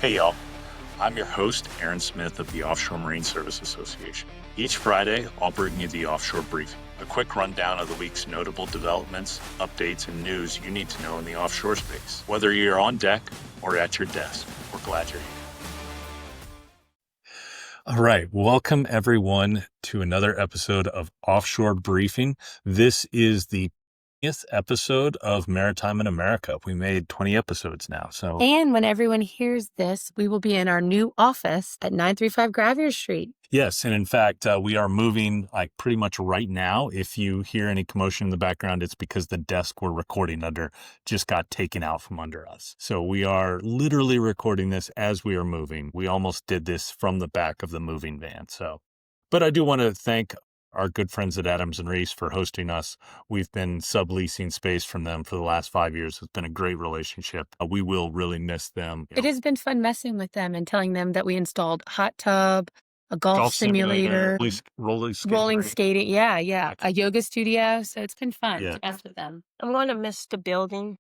Hey y'all, I'm your host, Aaron Smith of the Offshore Marine Service Association. Each Friday, I'll bring you the Offshore Briefing, a quick rundown of the week's notable developments, updates, and news you need to know in the offshore space. Whether you're on deck or at your desk, we're glad you're here. All right, welcome everyone to another episode of Offshore Briefing. This is the 20th episode of Maritime in America. We made 20 episodes now. And when everyone hears this, we will be in our new office at 935 Gravier Street. Yes, and in fact, we are moving like pretty much right now. If you hear any commotion in the background, it's because the desk we're recording under just got taken out from under us. So we are literally recording this as we are moving. We almost did this from the back of the moving van. But I do want to thank our good friends at Adams and Reese for hosting us. We've been subleasing space from them for the last 5 years. It's been a great relationship. We will really miss them. It has been fun messing with them and telling them that we installed a hot tub, a golf simulator, rolling skating. Yeah. A yoga studio. So it's been fun to mess with them. I'm going to miss the building.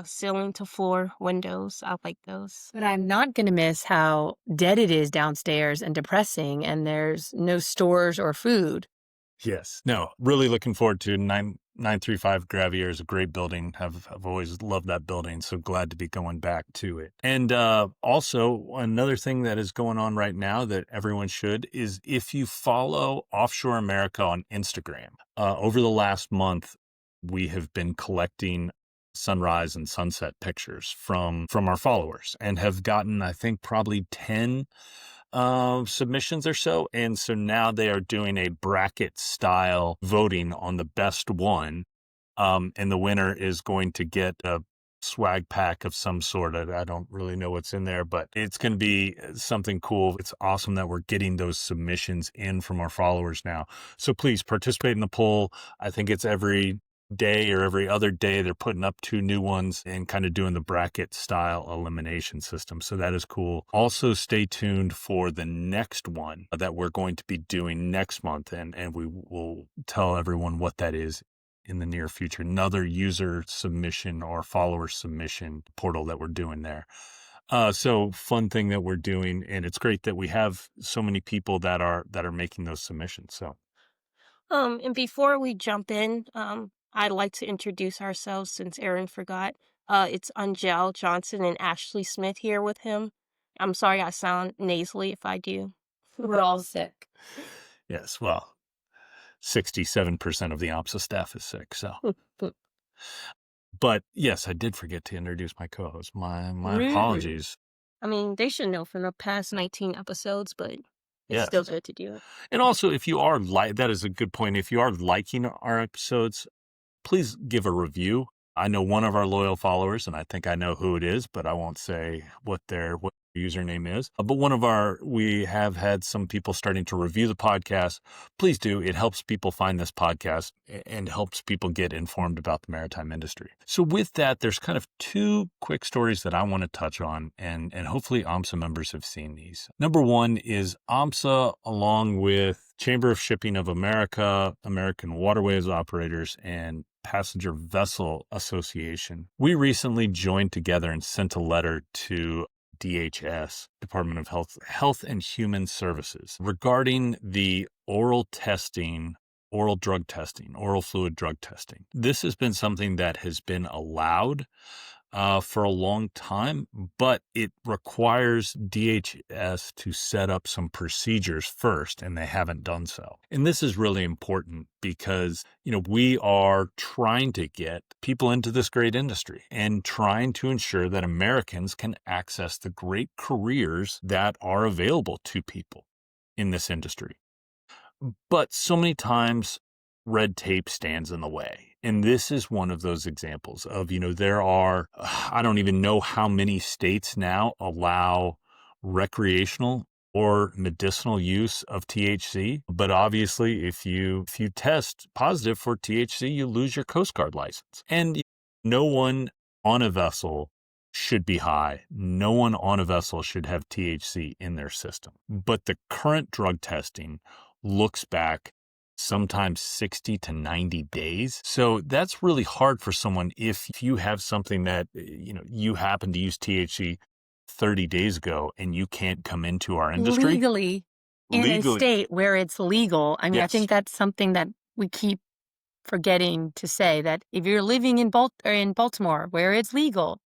Ceiling to floor windows. I like those. But I'm not going to miss how dead it is downstairs and depressing, and there's no stores or food. Yes. No, really looking forward to 935 Gravier is a great building. I've always loved that building. So glad to be going back to it. And also another thing that is going on right now that everyone should is if you follow Offshore America on Instagram, over the last month, we have been collecting sunrise and sunset pictures from our followers and have gotten, I think, probably 10 submissions or so. And so now they are doing a bracket style voting on the best one. And the winner is going to get a swag pack of some sort. I don't really know what's in there, but it's going to be something cool. It's awesome that we're getting those submissions in from our followers now. So please participate in the poll. I think it's every day or every other day they're putting up 2 new ones and kind of doing the bracket style elimination system. So that is cool. Also stay tuned for the next one that we're going to be doing next month, and we will tell everyone what that is in the near future. Another user submission or follower submission portal that we're doing there. So fun thing that we're doing, and it's great that we have so many people that are making those submissions. So and before we jump in, I'd like to introduce ourselves since Aaron forgot. It's Angel Johnson and Ashley Smith here with him. I'm sorry I sound nasally if I do. We're all sick. Yes, well, 67% of the OMSA staff is sick, so. But yes, I did forget to introduce my co-host. My apologies. I mean, they should know from the past 19 episodes, but it's still good to do it. And also, if you are that is a good point. If you are liking our episodes, please give a review. I know one of our loyal followers, and I think I know who it is, but I won't say what their username is. But we have had some people starting to review the podcast. Please do. It helps people find this podcast and helps people get informed about the maritime industry. So with that, there's kind of 2 quick stories that I want to touch on, and hopefully OMSA members have seen these. Number one is OMSA, along with Chamber of Shipping of America, American Waterways Operators, and Passenger Vessel Association. We recently joined together and sent a letter to DHS, Department of Health and Human Services, regarding the oral drug testing, oral fluid drug testing. This has been something that has been allowed for a long time, but it requires DHS to set up some procedures first, and they haven't done so. And this is really important because, we are trying to get people into this great industry and trying to ensure that Americans can access the great careers that are available to people in this industry. But so many times, red tape stands in the way. And this is one of those examples of, there are, I don't even know how many states now allow recreational or medicinal use of THC. But obviously, if you test positive for THC, you lose your Coast Guard license. And no one on a vessel should be high. No one on a vessel should have THC in their system. But the current drug testing looks back sometimes 60 to 90 days. So that's really hard for someone if you have something that, you happen to use THC 30 days ago and you can't come into our industry. Legally, in a state where it's legal. I mean, I Yes. think that's something that we keep forgetting to say, that if you're living in Baltimore where it's legal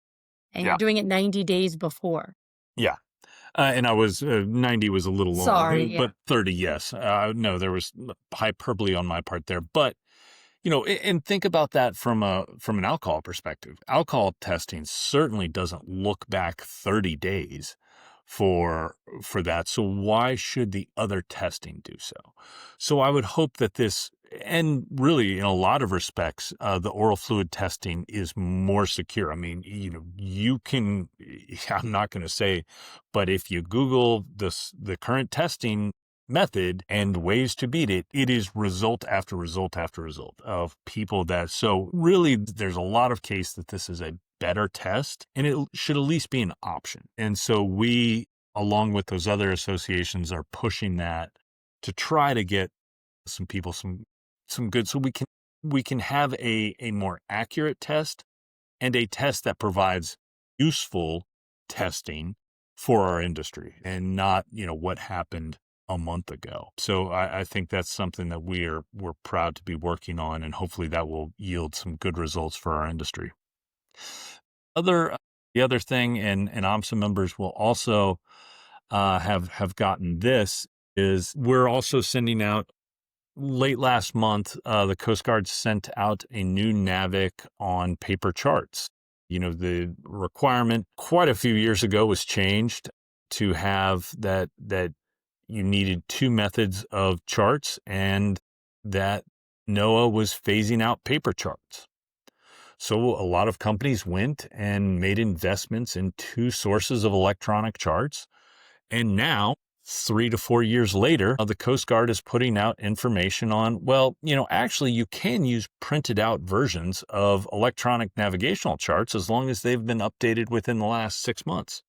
and you're doing it 90 days before. Yeah. And I was 90 was a little long, Sorry, but 30, yes. No, there was hyperbole on my part there. But and think about that from an alcohol perspective. Alcohol testing certainly doesn't look back 30 days for that. So why should the other testing do so? So I would hope that this, and really in a lot of respects, the oral fluid testing is more secure. I mean, you can, I'm not going to say, but if you Google the current testing method and ways to beat it, it is result after result after result of people so really there's a lot of case that this is a better test and it should at least be an option. And so we, along with those other associations, are pushing that to try to get some people some good, so we can have a more accurate test and a test that provides useful testing for our industry and not, what happened a month ago. So I think that's something that we're proud to be working on, and hopefully that will yield some good results for our industry. The other thing, and AMSA members will also have gotten this, is we're also sending out, late last month, the Coast Guard sent out a new NAVIC on paper charts. The requirement quite a few years ago was changed to have that you needed two methods of charts, and that NOAA was phasing out paper charts. So a lot of companies went and made investments in two sources of electronic charts. And now, 3 to 4 years later, the Coast Guard is putting out information on, actually you can use printed out versions of electronic navigational charts as long as they've been updated within the last 6 months.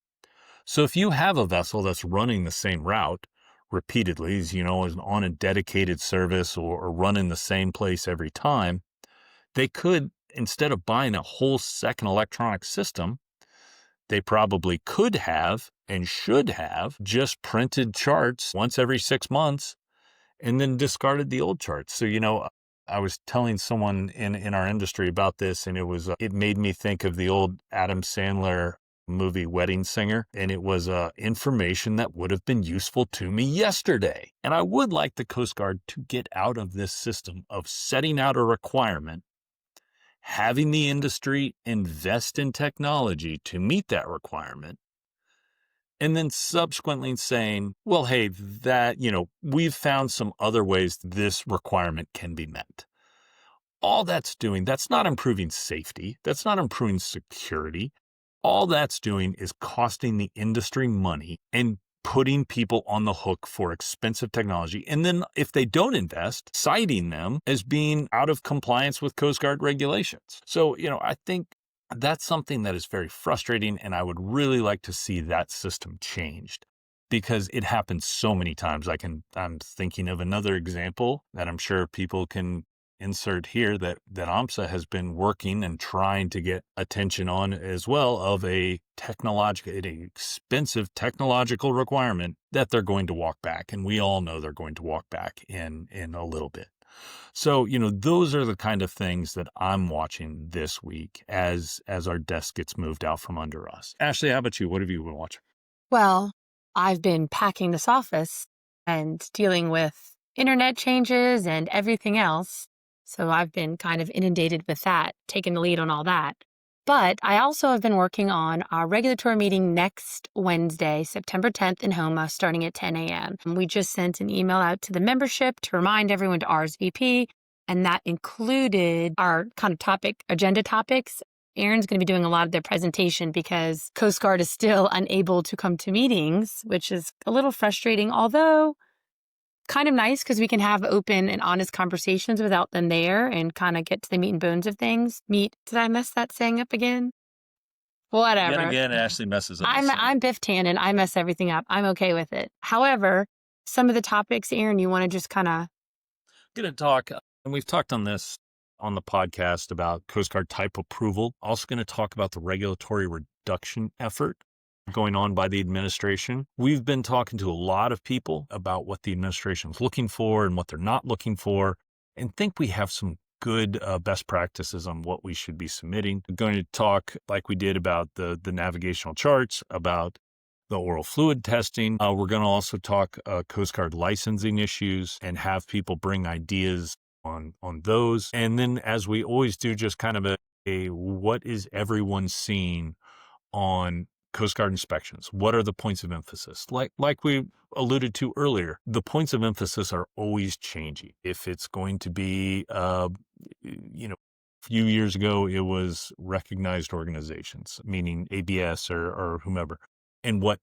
So if you have a vessel that's running the same route repeatedly, is on a dedicated service or running the same place every time, they could, instead of buying a whole second electronic system, they probably could have and should have just printed charts once every 6 months and then discarded the old charts. So, I was telling someone in our industry about this, and it made me think of the old Adam Sandler movie Wedding Singer, and it was information that would have been useful to me yesterday. And I would like the Coast Guard to get out of this system of setting out a requirement, having the industry invest in technology to meet that requirement, and then subsequently saying, well, hey, we've found some other ways this requirement can be met. All that's doing, that's not improving safety. That's not improving security. All that's doing is costing the industry money and putting people on the hook for expensive technology. And then if they don't invest, citing them as being out of compliance with Coast Guard regulations. So, I think that's something that is very frustrating, and I would really like to see that system changed because it happens so many times. I'm thinking of another example that I'm sure people can insert here that AMSA has been working and trying to get attention on as well, of an expensive technological requirement that they're going to walk back. And we all know they're going to walk back in a little bit. So, those are the kind of things that I'm watching this week as our desk gets moved out from under us. Ashley, how about you? What have you been watching? Well, I've been packing this office and dealing with internet changes and everything else. So I've been kind of inundated with that, taking the lead on all that. But I also have been working on our regulatory meeting next Wednesday, September 10th in Homa, starting at 10 a.m. We just sent an email out to the membership to remind everyone to RSVP, and that included our kind of agenda topics. Aaron's going to be doing a lot of their presentation because Coast Guard is still unable to come to meetings, which is a little frustrating, although kind of nice because we can have open and honest conversations without them there and kind of get to the meat and bones of things. Did I mess that saying up again? Whatever. Yet again, Ashley messes up. I'm Biff Tannen. I mess everything up. I'm okay with it. However, some of the topics, Aaron, you want to just kind of... Going to talk, and we've talked on this on the podcast about Coast Guard type approval. Also going to talk about the regulatory reduction effort going on by the administration. We've been talking to a lot of people about what the administration is looking for and what they're not looking for, and think we have some good best practices on what we should be submitting. We're going to talk, like we did, about the navigational charts, about the oral fluid testing. We're going to also talk Coast Guard licensing issues and have people bring ideas on those. And then, as we always do, just kind of a what is everyone seeing on Coast Guard inspections? What are the points of emphasis? Like we alluded to earlier, the points of emphasis are always changing. If it's going to be, a few years ago, it was recognized organizations, meaning ABS or whomever. And what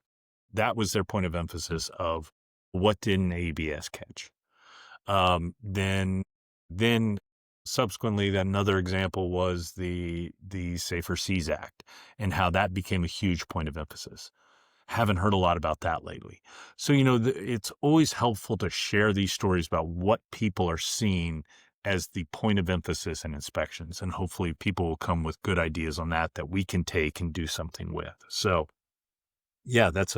that was their point of emphasis of what did an ABS catch? Then subsequently, another example was the Safer Seas Act and how that became a huge point of emphasis. Haven't heard a lot about that lately. So, it's always helpful to share these stories about what people are seeing as the point of emphasis in inspections. And hopefully people will come with good ideas on that we can take and do something with. So yeah, that's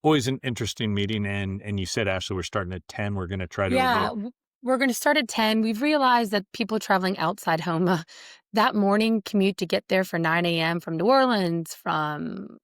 always an interesting meeting. And you said, Ashley, we're starting at 10. We're going to try to Yeah, avoid. we're going to start at 10. We've realized that people traveling outside home, that morning commute to get there for 9 a.m. from New Orleans, from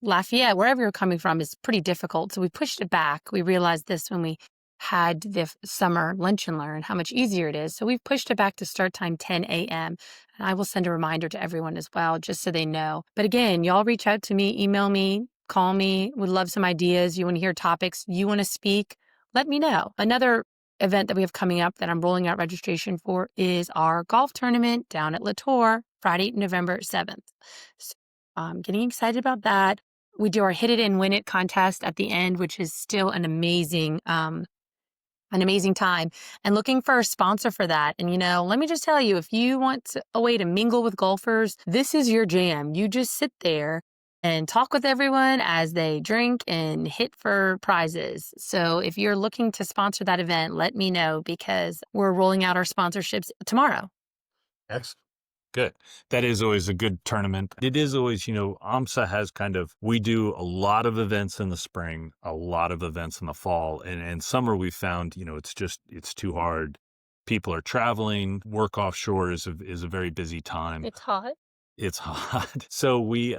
Lafayette, wherever you're coming from, is pretty difficult. So we pushed it back. We realized this when we had the summer lunch and learn, how much easier it is. So we've pushed it back to start time 10 a.m. And I will send a reminder to everyone as well, just so they know. But again, y'all reach out to me, email me, call me. Would love some ideas. You want to hear topics, you want to speak, let me know. Another event that we have coming up that I'm rolling out registration for is our golf tournament down at Latour, Friday, November 7th. So I'm getting excited about that. We do our Hit It and Win It contest at the end, which is still an amazing time, and looking for a sponsor for that. And, let me just tell you, if you want a way to mingle with golfers, this is your jam. You just sit there and talk with everyone as they drink and hit for prizes. So if you're looking to sponsor that event, let me know, because we're rolling out our sponsorships tomorrow. Excellent. Good. That is always a good tournament. It is always, AMSA has we do a lot of events in the spring, a lot of events in the fall, and summer we found, it's too hard. People are traveling, work offshore is a very busy time. It's hot. It's hot. So we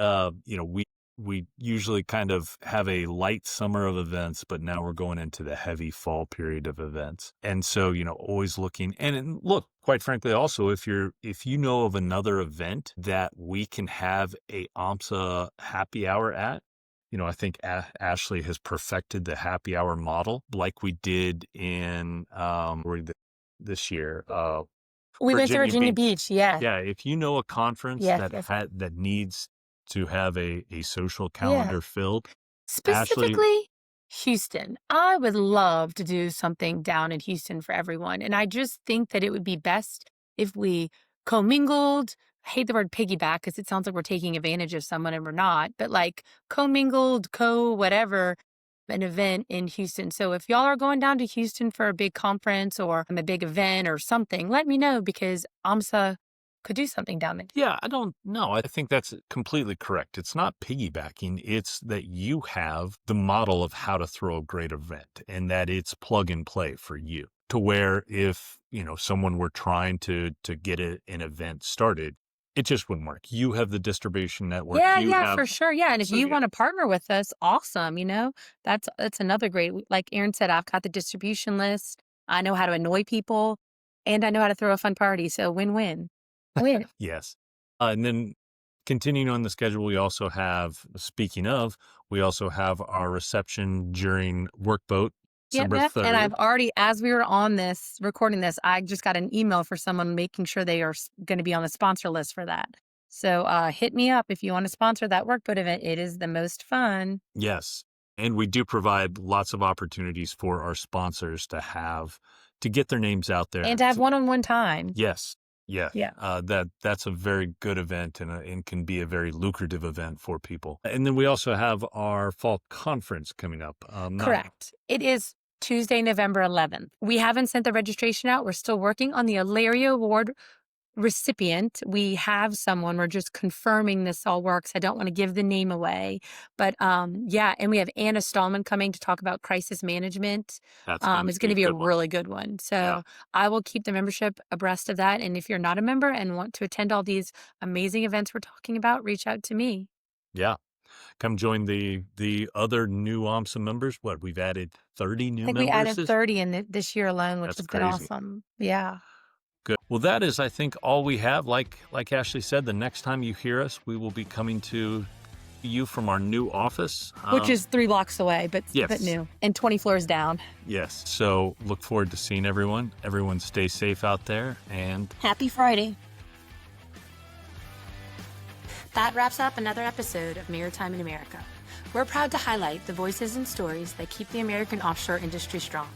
usually kind of have a light summer of events, but now we're going into the heavy fall period of events. And so, always looking, and look, quite frankly, also, if you know of another event that we can have a AMSA happy hour at, I think Ashley has perfected the happy hour model like we did in this year. We went to Virginia Beach. Yeah. Yeah, if you know a conference Yes, that yes. that needs to have a social calendar filled, Ashley, Specifically, Houston. I would love to do something down in Houston for everyone. And I just think that it would be best if we commingled. I hate the word piggyback because it sounds like we're taking advantage of someone and we're not, but like commingled, whatever, an event in Houston. So if y'all are going down to Houston for a big conference or a big event or something, let me know, because AMSA could do something down there. yeah, I don't know. I think that's completely correct. It's not piggybacking. It's that you have the model of how to throw a great event and that it's plug and play for you, to where if, someone were trying to get an event started, it just wouldn't work. You have the distribution network. Yeah, for sure. Yeah. And if you Yeah. want to partner with us, awesome. That's another great, like Aaron said, I've got the distribution list. I know how to annoy people, and I know how to throw a fun party. So win-win. Win. Yes. And then continuing on the schedule, speaking of, we also have our reception during Workboat, December Yep. 3rd. And I've already, as we were on this, recording this, I just got an email for someone making sure they are going to be on the sponsor list for that. So hit me up if you want to sponsor that Workboat event. It is the most fun. Yes. And we do provide lots of opportunities for our sponsors to get their names out there. And to have one-on-one time. Yes. Yeah. Yeah. That's a very good event and can be a very lucrative event for people. And then we also have our fall conference coming up. Correct. It is Tuesday, November 11th. We haven't sent the registration out. We're still working on the Alaria Award recipient. We have someone. We're just confirming this all works. I don't want to give the name away, but yeah, and we have Anna Stallman coming to talk about crisis management. That's going It's to be going to a be a good one. really good one. Yeah. So I will keep the membership abreast of that. And if you're not a member and want to attend all these amazing events we're talking about, reach out to me. Yeah. Come join the other new awesome members. What, we've added 30 new I think we members? added 30 in this year alone, which That's has been crazy. awesome. Yeah. Good. Well, that is, I think, all we have. Like Ashley said, the next time you hear us, we will be coming to you from our new office. Which is 3 blocks away, but Yes. new and 20 floors down. Yes. So look forward to seeing everyone. Everyone stay safe out there, and Happy Friday. That wraps up another episode of Maritime in America. We're proud to highlight the voices and stories that keep the American offshore industry strong.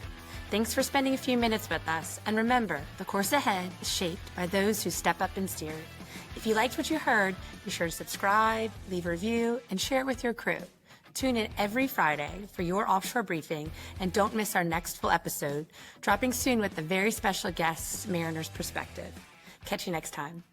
Thanks for spending a few minutes with us, and remember, the course ahead is shaped by those who step up and steer it. If you liked what you heard, be sure to subscribe, leave a review, and share it with your crew. Tune in every Friday for your offshore briefing, and don't miss our next full episode, dropping soon with a very special guest, Mariner's Perspective. Catch you next time.